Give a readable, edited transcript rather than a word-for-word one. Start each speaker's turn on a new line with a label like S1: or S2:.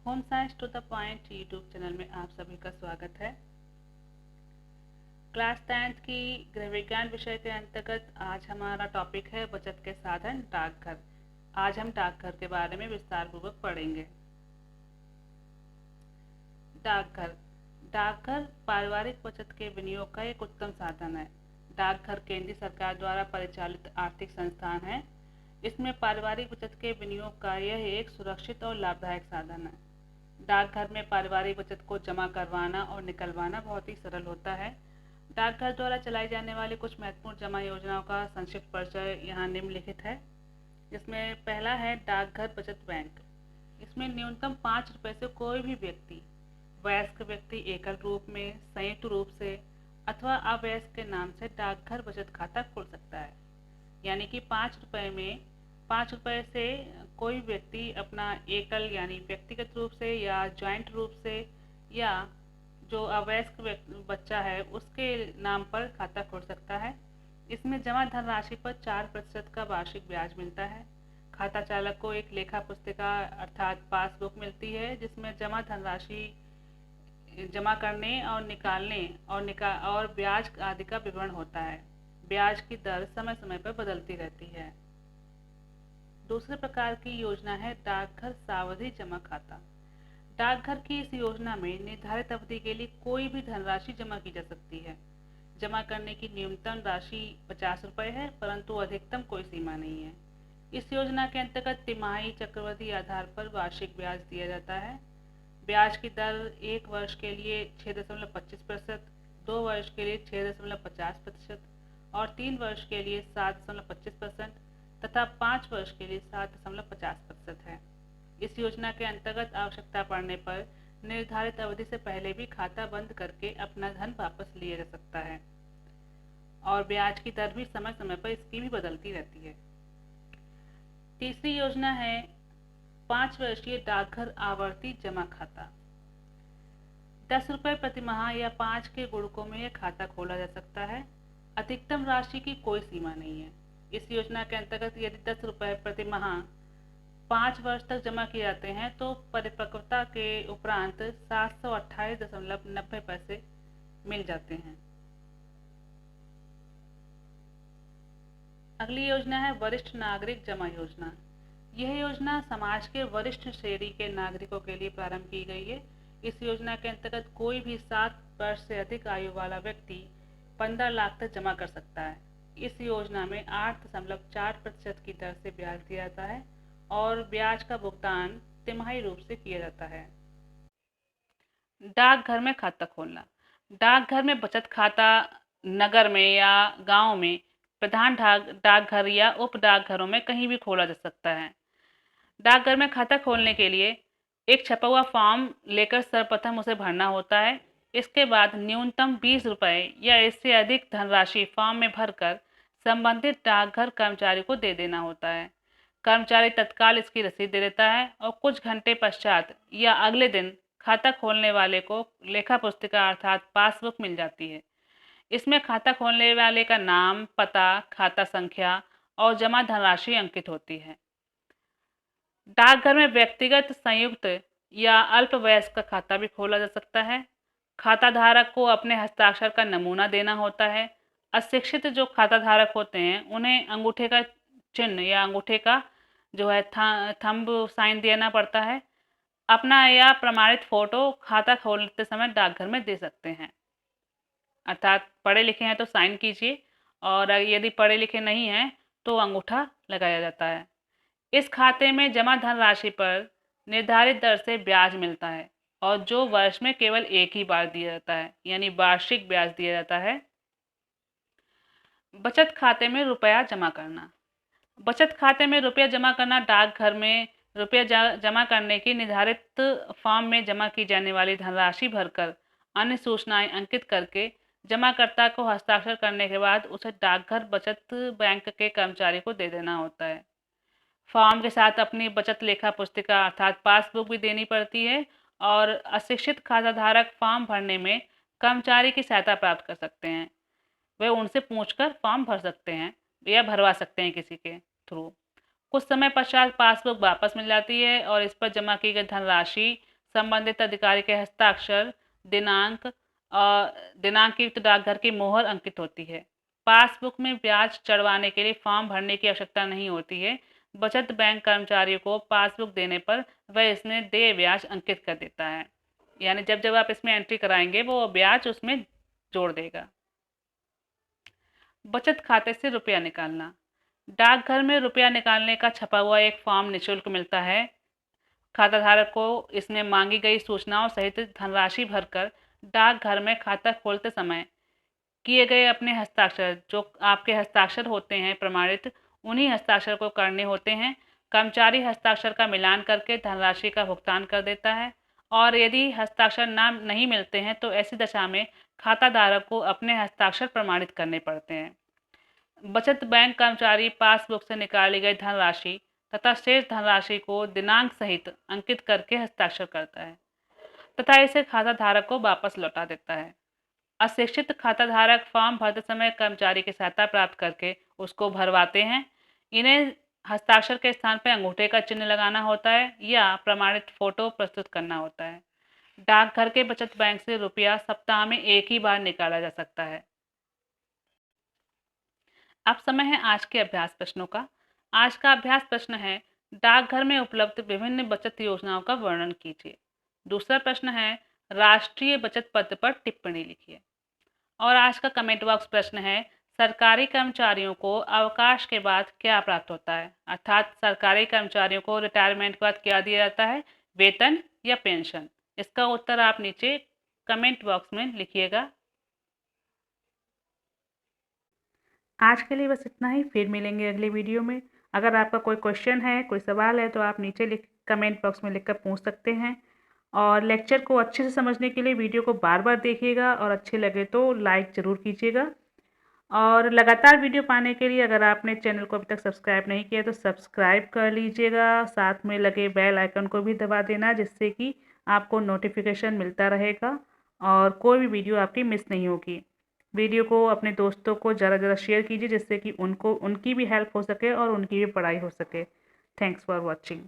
S1: Home science to the point YouTube channel में आप सभी का स्वागत है। क्लास 10th की गृह विज्ञान विषय के अंतर्गत आज हमारा टॉपिक है बचत के साधन डाकघर। आज हम डाकघर के बारे में विस्तार पूर्वक पढ़ेंगे। डाकघर डाकघर पारिवारिक बचत के विनियोग का एक उत्तम साधन है। डाकघर केंद्रीय सरकार द्वारा परिचालित आर्थिक संस्थान है। इसमें पारिवारिक बचत के विनियोग का यह एक सुरक्षित और लाभदायक साधन है। डाकघर में पारिवारिक बचत को जमा करवाना और निकलवाना बहुत ही सरल होता है। डाकघर द्वारा चलाई जाने वाली कुछ महत्वपूर्ण जमा योजनाओं का संक्षिप्त परिचय यहाँ निम्नलिखित है। इसमें पहला है डाकघर बचत बैंक। इसमें न्यूनतम 5 रुपये से कोई भी व्यक्ति, वयस्क व्यक्ति एकल रूप में, संयुक्त रूप से अथवा अवयस्क के नाम से डाकघर बचत खाता खोल सकता है। यानी कि 5 रुपये से कोई व्यक्ति अपना एकल यानी व्यक्तिगत रूप से या ज्वाइंट रूप से या जो अवयस्क बच्चा है उसके नाम पर खाता खोल सकता है। इसमें जमा धनराशि पर 4% का वार्षिक ब्याज मिलता है। खाता चालक को एक लेखा पुस्तिका अर्थात पासबुक मिलती है जिसमें जमा धनराशि जमा करने और निकालने और ब्याज आदि का विवरण होता है। ब्याज की दर समय समय पर बदलती रहती है। दूसरे प्रकार की योजना है डाकघर सावधि जमा खाता। डाकघर की इस योजना में निर्धारित अवधि के लिए कोई भी धनराशि जमा की जा सकती है। जमा करने की न्यूनतम राशि 50 रुपये है, परंतु अधिकतम कोई सीमा नहीं है। इस योजना के अंतर्गत तिमाही चक्रवृद्धि आधार पर वार्षिक ब्याज दिया जाता है। ब्याज की दर 1 वर्ष के लिए 6.25%, 2 वर्ष के लिए 6.50% और 3 वर्ष के लिए 7.25% तथा 5 वर्ष के लिए 7.50% है। इस योजना के अंतर्गत आवश्यकता पड़ने पर निर्धारित अवधि से पहले भी खाता बंद करके अपना धन वापस लिया जा सकता है और ब्याज की दर भी समय समय पर इसकी भी बदलती रहती है। तीसरी योजना है 5 वर्षीय डाकघर आवर्ती जमा खाता। 10 रुपये प्रति माह या 5 के गुणकों में यह खाता खोला जा सकता है। अधिकतम राशि की कोई सीमा नहीं है। इस योजना के अंतर्गत यदि 10 रुपये प्रति माह 5 वर्ष तक जमा किए जाते हैं तो परिपक्वता के उपरांत 728.90 पैसे मिल जाते हैं। अगली योजना है वरिष्ठ नागरिक जमा योजना। यह योजना समाज के वरिष्ठ श्रेणी के नागरिकों के लिए प्रारंभ की गई है। इस योजना के अंतर्गत कोई भी 7 वर्ष से अधिक आयु वाला व्यक्ति 15 लाख तक जमा कर सकता है। इस योजना में 8.4% की दर से ब्याज दिया जाता है और ब्याज का भुगतान तिमाही रूप से किया जाता है। डाकघर में खाता खोलना। डाकघर में बचत खाता नगर में या गांव में, प्रधान डाकघर या उप डाकघरों में कहीं भी खोला जा सकता है। डाकघर में खाता खोलने के लिए एक छपा हुआ फॉर्म लेकर सर्वप्रथम उसे भरना होता है। इसके बाद न्यूनतम 20 रुपये या इससे अधिक धनराशि फॉर्म में भरकर संबंधित डाकघर कर्मचारी को दे देना होता है। कर्मचारी तत्काल इसकी रसीद दे देता है और कुछ घंटे पश्चात या अगले दिन खाता खोलने वाले को लेखा पुस्तिका अर्थात पासबुक मिल जाती है। इसमें खाता खोलने वाले का नाम, पता, खाता संख्या और जमा धनराशि अंकित होती है। डाकघर में व्यक्तिगत, संयुक्त या अल्पवयस्क का खाता भी खोला जा सकता है। खाता धारक को अपने हस्ताक्षर का नमूना देना होता है। अशिक्षित जो खाता धारक होते हैं उन्हें अंगूठे का चिन्ह या अंगूठे का जो है थंब साइन देना पड़ता है। अपना या प्रमाणित फोटो खाता खोलते समय डाकघर में दे सकते हैं। अर्थात पढ़े लिखे हैं तो साइन कीजिए और यदि पढ़े लिखे नहीं हैं तो अंगूठा लगाया जाता है। इस खाते में जमा धनराशि पर निर्धारित दर से ब्याज मिलता है और जो वर्ष में केवल एक ही बार दिया जाता है, यानी वार्षिक ब्याज दिया जाता है। बचत खाते में रुपया जमा करना। बचत खाते में रुपया जमा करना डाकघर में रुपया जमा करने की निर्धारित फॉर्म में जमा की जाने वाली धनराशि भरकर अन्य सूचनाएं अंकित करके जमाकर्ता को हस्ताक्षर करने के बाद उसे डाकघर बचत बैंक के कर्मचारी को दे देना होता है। फॉर्म के साथ अपनी बचत लेखा पुस्तिका अर्थात पासबुक भी देनी पड़ती है और अशिक्षित खाताधारक फॉर्म भरने में कर्मचारी की सहायता प्राप्त कर सकते हैं। वे उनसे पूछकर फॉर्म भर सकते हैं या भरवा सकते हैं किसी के थ्रू। कुछ समय पश्चात पासबुक वापस मिल जाती है और इस पर जमा की गई धनराशि संबंधित अधिकारी के हस्ताक्षर, दिनांकित डाकघर की मोहर अंकित होती है। पासबुक में ब्याज चढ़वाने के लिए फॉर्म भरने की आवश्यकता नहीं होती है। बचत बैंक कर्मचारियों को पासबुक देने पर वह इसमें देय ब्याज अंकित कर देता है, यानी जब जब आप इसमें एंट्री कराएंगे वो ब्याज उसमें जोड़ देगा। बचत खाते से रुपया निकालना। डाकघर में रुपया निकालने का छपा हुआ एक फॉर्म निःशुल्क मिलता है। खाताधारक को इसमें मांगी गई सूचनाओं सहित धनराशि भरकर डाकघर में खाता खोलते समय किए गए अपने हस्ताक्षर, जो आपके हस्ताक्षर होते हैं प्रमाणित, उन्हीं हस्ताक्षर को करने होते हैं। कर्मचारी हस्ताक्षर का मिलान करके धनराशि का भुगतान कर देता है, और यदि हस्ताक्षर नाम नहीं मिलते हैं तो ऐसी दशा में खाताधारक को अपने हस्ताक्षर प्रमाणित करने पड़ते हैं। बचत बैंक कर्मचारी पासबुक से निकाली गई धनराशि तथा शेष धनराशि को दिनांक सहित अंकित करके हस्ताक्षर करता है तथा इसे खाताधारक को वापस लौटा देता है। अशिक्षित खाताधारक फॉर्म भरते समय कर्मचारी की सहायता प्राप्त करके उसको भरवाते हैं। इन्हें हस्ताक्षर के स्थान पर अंगूठे का चिन्ह लगाना होता है या प्रमाणित फोटो प्रस्तुत करना होता है। डाकघर के बचत बैंक से रुपया सप्ताह में एक ही बार निकाला जा सकता है। अब समय है आज के अभ्यास प्रश्नों का। आज का अभ्यास प्रश्न है, डाकघर में उपलब्ध विभिन्न बचत योजनाओं का वर्णन कीजिए। दूसरा प्रश्न है, राष्ट्रीय बचत पत्र पर टिप्पणी लिखिए। और आज का कमेंट बॉक्स प्रश्न है, सरकारी कर्मचारियों को अवकाश के बाद क्या प्राप्त होता है? अर्थात सरकारी कर्मचारियों को रिटायरमेंट के बाद क्या दिया जाता है, वेतन या पेंशन? इसका उत्तर आप नीचे कमेंट बॉक्स में लिखिएगा। आज के लिए बस इतना ही, फिर मिलेंगे अगले वीडियो में। अगर आपका कोई क्वेश्चन है, कोई सवाल है तो आप नीचे कमेंट बॉक्स में लिखकर पूछ सकते हैं। और लेक्चर को अच्छे से समझने के लिए वीडियो को बार बार देखिएगा और अच्छे लगे तो लाइक ज़रूर कीजिएगा। और लगातार वीडियो पाने के लिए अगर आपने चैनल को अभी तक सब्सक्राइब नहीं किया तो सब्सक्राइब कर लीजिएगा। साथ में लगे बेल आइकन को भी दबा देना, जिससे कि आपको नोटिफिकेशन मिलता रहेगा और कोई भी वीडियो आपकी मिस नहीं होगी। वीडियो को अपने दोस्तों को ज़रा शेयर कीजिए, जिससे कि उनकी भी हेल्प हो सके और उनकी भी पढ़ाई हो सके। Thanks for watching.